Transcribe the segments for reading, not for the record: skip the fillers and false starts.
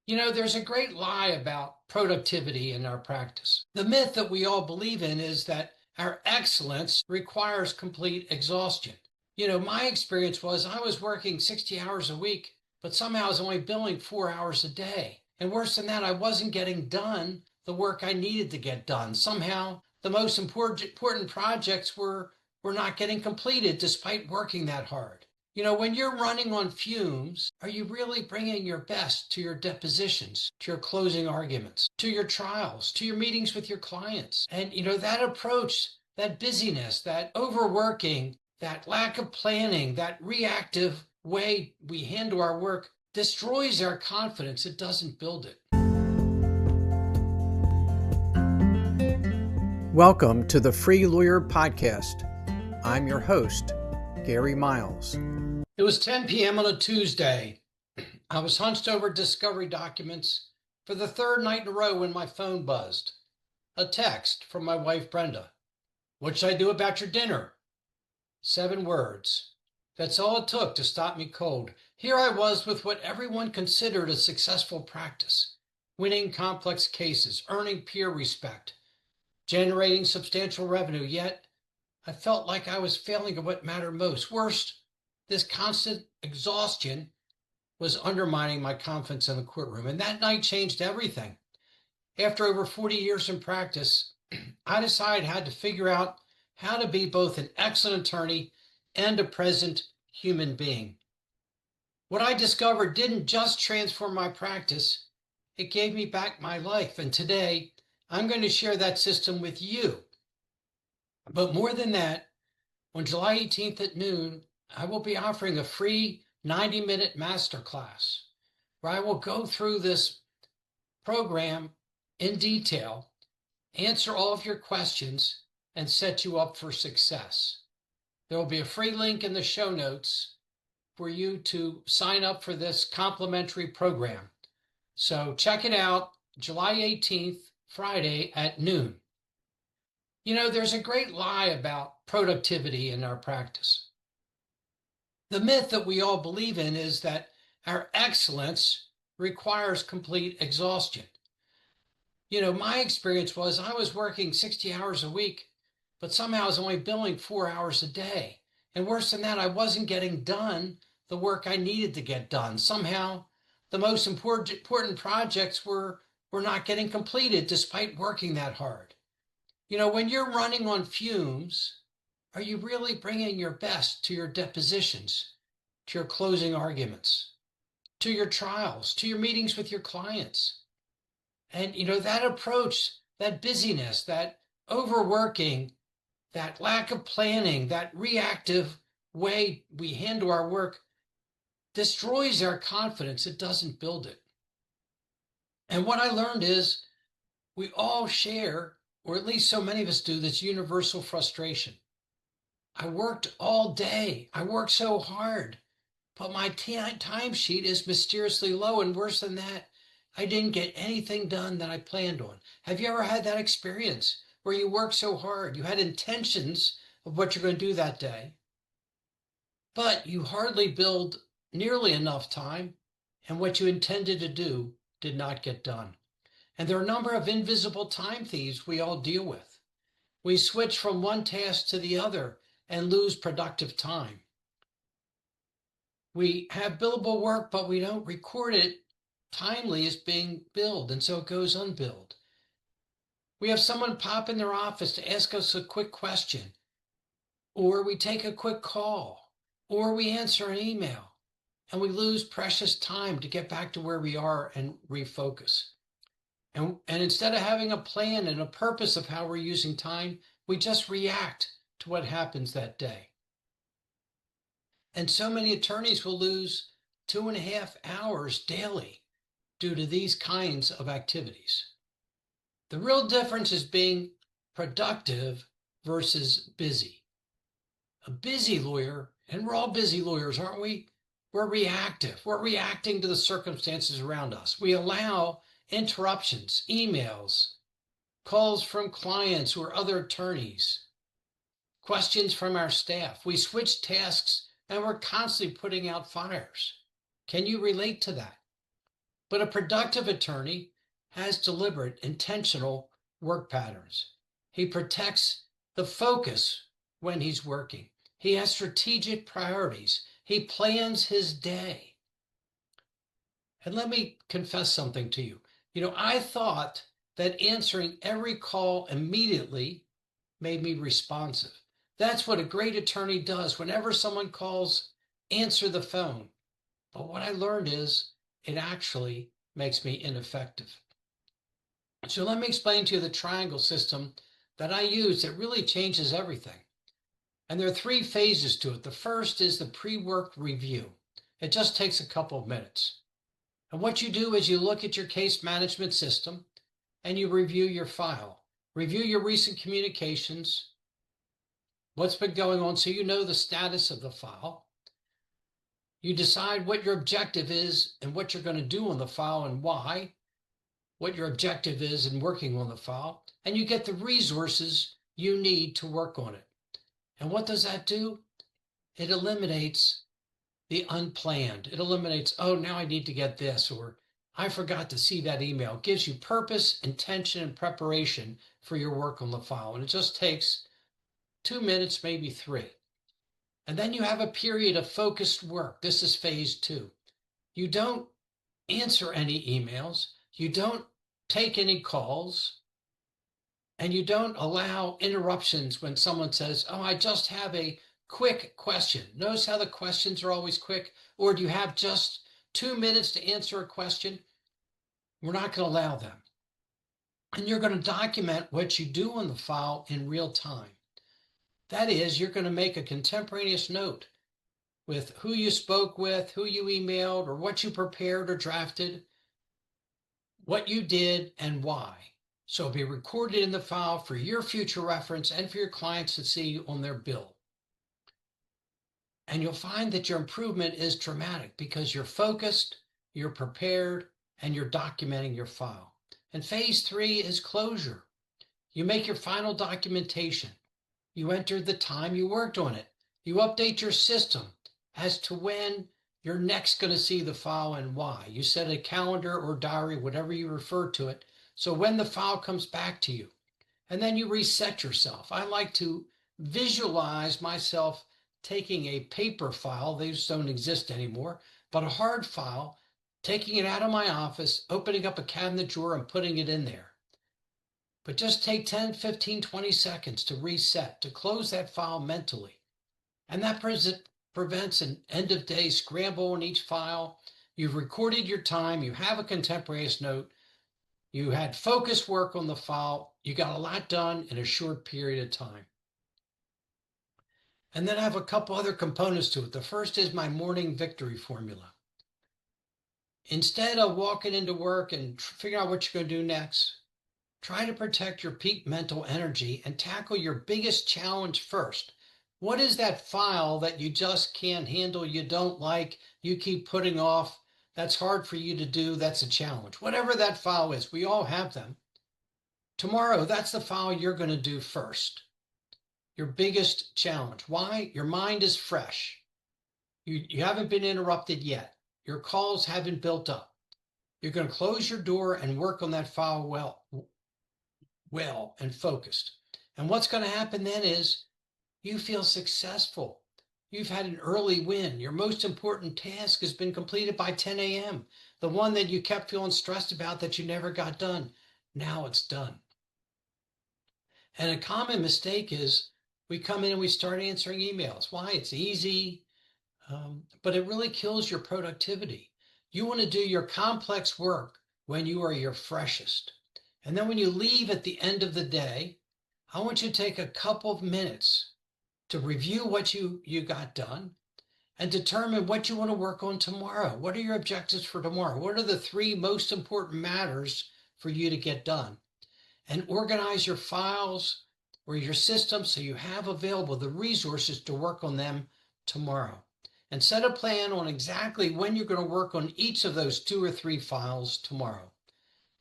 There's a great lie about productivity in our practice. The myth that we all believe in is that our excellence requires complete exhaustion. My experience was I was working 60 hours a week, but somehow I was only billing 4 hours a day. And worse than that, I wasn't getting done the work I needed to get done. Somehow, the most important projects were not getting completed despite working that hard. When you're running on fumes, are you really bringing your best to your depositions, to your closing arguments, to your trials, to your meetings with your clients? And, that approach, that busyness, that overworking, that lack of planning, that reactive way we handle our work destroys our confidence. It doesn't build it. Welcome to the Free Lawyer Podcast. I'm your host, Gary Miles. It was 10 p.m. on a Tuesday. I was hunched over discovery documents for the third night in a row when my phone buzzed. A text from my wife, Brenda. "What should I do about your dinner?" 7 words. That's all it took to stop me cold. Here I was with what everyone considered a successful practice, winning complex cases, earning peer respect, generating substantial revenue, yet I felt like I was failing at what mattered most. Worst, this constant exhaustion was undermining my confidence in the courtroom, and that night changed everything. After over 40 years in practice, I decided I had to figure out how to be both an excellent attorney and a present human being. What I discovered didn't just transform my practice, it gave me back my life, and today I'm going to share that system with you. But more than that, on July 18th at noon, I will be offering a free 90-minute masterclass where I will go through this program in detail, answer all of your questions, and set you up for success. There will be a free link in the show notes for you to sign up for this complimentary program. So check it out, July 18th, Friday at noon. There's a great lie about productivity in our practice. The myth that we all believe in is that our excellence requires complete exhaustion. My experience was I was working 60 hours a week, but somehow I was only billing 4 hours a day. And worse than that, I wasn't getting done the work I needed to get done. Somehow, the most important projects were not getting completed despite working that hard. When you're running on fumes, are you really bringing your best to your depositions, to your closing arguments, to your trials, to your meetings with your clients? And, that approach, that busyness, that overworking, that lack of planning, that reactive way we handle our work destroys our confidence. It doesn't build it. And what I learned is we all share, or at least so many of us do, this universal frustration. I worked all day. I worked so hard, but my timesheet is mysteriously low. And worse than that, I didn't get anything done that I planned on. Have you ever had that experience where you worked so hard, you had intentions of what you're going to do that day, but you hardly billed nearly enough time, and what you intended to do did not get done? And there are a number of invisible time thieves we all deal with. We switch from one task to the other and lose productive time. We have billable work, but we don't record it timely as being billed, and so it goes unbilled. We have someone pop in their office to ask us a quick question, or we take a quick call, or we answer an email, and we lose precious time to get back to where we are and refocus. And instead of having a plan and a purpose of how we're using time, we just react to what happens that day. And so many attorneys will lose 2.5 hours daily due to these kinds of activities. The real difference is being productive versus busy. A busy lawyer, and we're all busy lawyers, aren't we? We're reactive. We're reacting to the circumstances around us. We allow interruptions, emails, calls from clients or other attorneys, questions from our staff. We switch tasks and we're constantly putting out fires. Can you relate to that? But a productive attorney has deliberate, intentional work patterns. He protects the focus when he's working. He has strategic priorities. He plans his day. And let me confess something to you. I thought that answering every call immediately made me responsive. That's what a great attorney does. Whenever someone calls, answer the phone. But what I learned is it actually makes me ineffective. So let me explain to you the triangle system that I use that really changes everything. And there are 3 phases to it. The first is the pre-work review. It just takes a couple of minutes. And what you do is you look at your case management system and you review your file. Review your recent communications, what's been going on, so you know the status of the file. You decide what your objective is and what you're going to do on the file and why, what your objective is in working on the file, and you get the resources you need to work on it. And what does that do? It eliminates the unplanned. It eliminates, oh, now I need to get this, or I forgot to see that email. It gives you purpose, intention, and preparation for your work on the file. And it just takes 2 minutes, maybe 3. And then you have a period of focused work. This is phase 2. You don't answer any emails. You don't take any calls. And you don't allow interruptions when someone says, oh, I just have a quick question. Notice how the questions are always quick. Or do you have just 2 minutes to answer a question? We're not going to allow them. And you're going to document what you do on the file in real time. That is, you're going to make a contemporaneous note with who you spoke with, who you emailed, or what you prepared or drafted, what you did, and why. So it'll be recorded in the file for your future reference and for your clients to see on their bill. And you'll find that your improvement is dramatic because you're focused, you're prepared, and you're documenting your file. And phase 3 is closure. You make your final documentation. You enter the time you worked on it. You update your system as to when you're next going to see the file and why. You set a calendar or diary, whatever you refer to it, so when the file comes back to you. And then you reset yourself. I like to visualize myself taking a paper file, these don't exist anymore, but a hard file, taking it out of my office, opening up a cabinet drawer and putting it in there. But just take 10, 15, 20 seconds to reset, to close that file mentally. And that prevents an end-of-day scramble in each file. You've recorded your time. You have a contemporaneous note. You had focused work on the file. You got a lot done in a short period of time. And then I have a couple other components to it. The first is my morning victory formula. Instead of walking into work and figuring out what you're going to do next, try to protect your peak mental energy and tackle your biggest challenge first. What is that file that you just can't handle, you don't like, you keep putting off, that's hard for you to do, that's a challenge? Whatever that file is, we all have them. Tomorrow, that's the file you're going to do first. Your biggest challenge. Why? Your mind is fresh. You haven't been interrupted yet. Your calls haven't built up. You're going to close your door and work on that file well and focused. And what's going to happen then is you feel successful. You've had an early win. Your most important task has been completed by 10 a.m. The one that you kept feeling stressed about that you never got done. Now it's done. And a common mistake is we come in and we start answering emails. Why? It's easy, but it really kills your productivity. You want to do your complex work when you are your freshest. And then when you leave at the end of the day, I want you to take a couple of minutes to review what you got done and determine what you want to work on tomorrow. What are your objectives for tomorrow? What are the 3 most important matters for you to get done? And organize your files or your system so you have available the resources to work on them tomorrow. And set a plan on exactly when you're going to work on each of those 2 or 3 files tomorrow.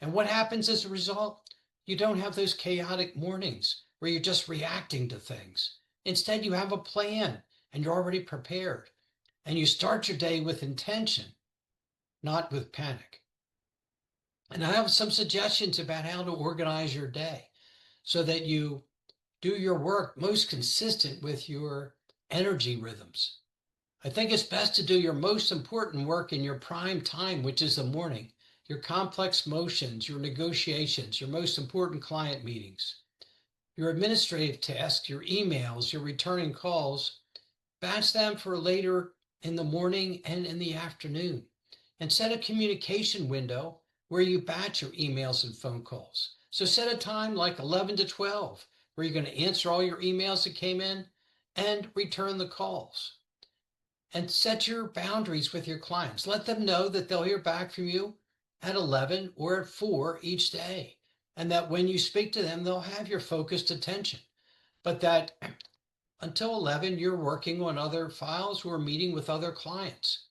And what happens as a result? You don't have those chaotic mornings where you're just reacting to things. Instead, you have a plan and you're already prepared. And you start your day with intention, not with panic. And I have some suggestions about how to organize your day so that you do your work most consistent with your energy rhythms. I think it's best to do your most important work in your prime time, which is the morning, your complex motions, your negotiations, your most important client meetings, your administrative tasks, your emails, your returning calls. Batch them for later in the morning and in the afternoon. And set a communication window where you batch your emails and phone calls. So set a time like 11 to 12 where you're going to answer all your emails that came in and return the calls. And set your boundaries with your clients. Let them know that they'll hear back from you at 11 or at 4 each day. And that when you speak to them, they'll have your focused attention. But that until 11, you're working on other files or meeting with other clients.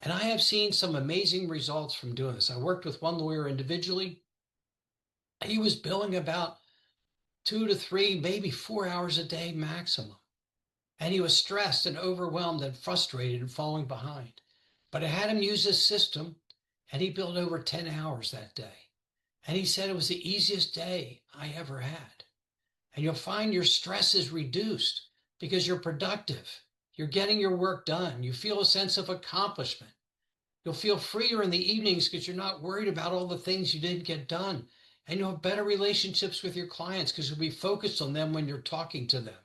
And I have seen some amazing results from doing this. I worked with one lawyer individually. He was billing about 2 to 3, maybe 4 hours a day maximum. And he was stressed and overwhelmed and frustrated and falling behind. But I had him use this system, and he billed over 10 hours that day. And he said it was the easiest day I ever had. And you'll find your stress is reduced because you're productive. You're getting your work done. You feel a sense of accomplishment. You'll feel freer in the evenings because you're not worried about all the things you didn't get done. And you'll have better relationships with your clients because you'll be focused on them when you're talking to them.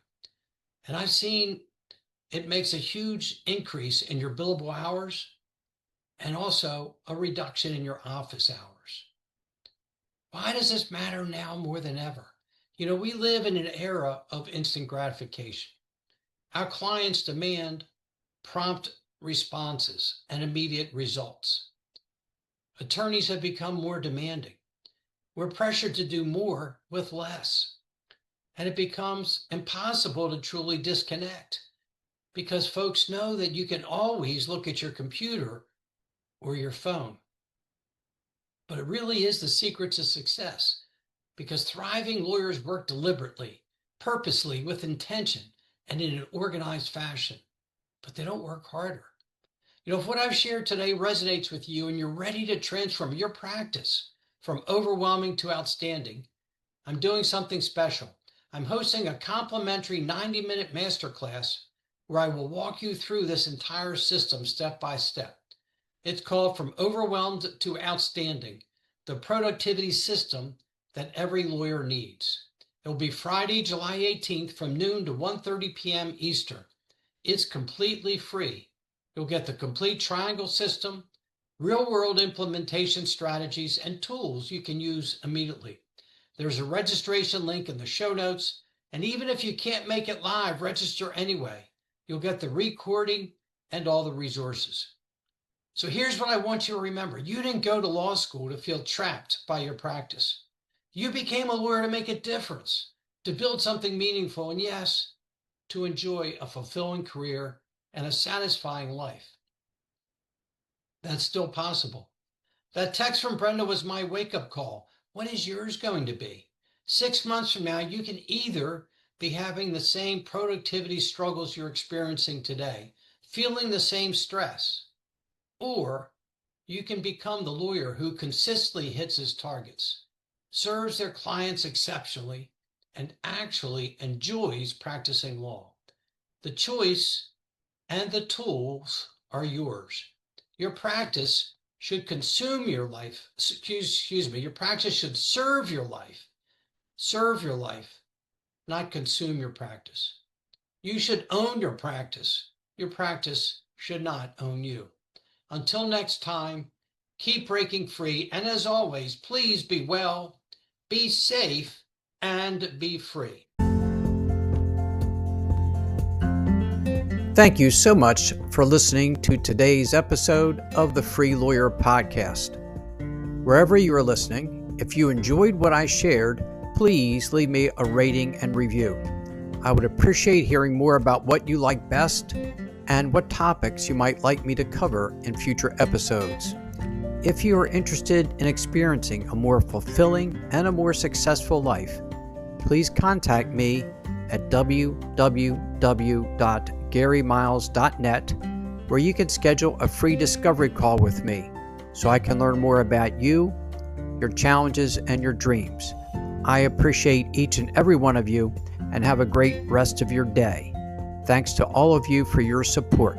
And I've seen it makes a huge increase in your billable hours and also a reduction in your office hours. Why does this matter now more than ever? You know, we live in an era of instant gratification. Our clients demand prompt responses and immediate results. Attorneys have become more demanding. We're pressured to do more with less. And it becomes impossible to truly disconnect because folks know that you can always look at your computer or your phone. But it really is the secret to success because thriving lawyers work deliberately, purposely, with intention, and in an organized fashion. But they don't work harder. You know, if what I've shared today resonates with you and you're ready to transform your practice from overwhelming to outstanding, I'm doing something special. I'm hosting a complimentary 90-minute masterclass where I will walk you through this entire system step by step. It's called From Overwhelmed to Outstanding, the productivity system that every lawyer needs. It will be Friday, July 18th from noon to 1:30 p.m. Eastern. It's completely free. You'll get the complete triangle system, real-world implementation strategies, and tools you can use immediately. There's a registration link in the show notes, and even if you can't make it live, register anyway. You'll get the recording and all the resources. So here's what I want you to remember. You didn't go to law school to feel trapped by your practice. You became a lawyer to make a difference, to build something meaningful, and yes, to enjoy a fulfilling career and a satisfying life. That's still possible. That text from Brenda was my wake-up call. What is yours going to be? 6 months from now, you can either be having the same productivity struggles you're experiencing today, feeling the same stress, or you can become the lawyer who consistently hits his targets, serves their clients exceptionally, and actually enjoys practicing law. The choice and the tools are yours. Your practice should consume your life. Your practice should serve your life. Serve your life, not consume your practice. You should own your practice. Your practice should not own you. Until next time, keep breaking free. And as always, please be well, be safe, and be free. Thank you so much for listening to today's episode of the Free Lawyer Podcast. Wherever you are listening, if you enjoyed what I shared, please leave me a rating and review. I would appreciate hearing more about what you like best and what topics you might like me to cover in future episodes. If you are interested in experiencing a more fulfilling and a more successful life, please contact me at www.garymiles.net, where you can schedule a free discovery call with me so I can learn more about you, your challenges, and your dreams. I appreciate each and every one of you, and have a great rest of your day. Thanks to all of you for your support.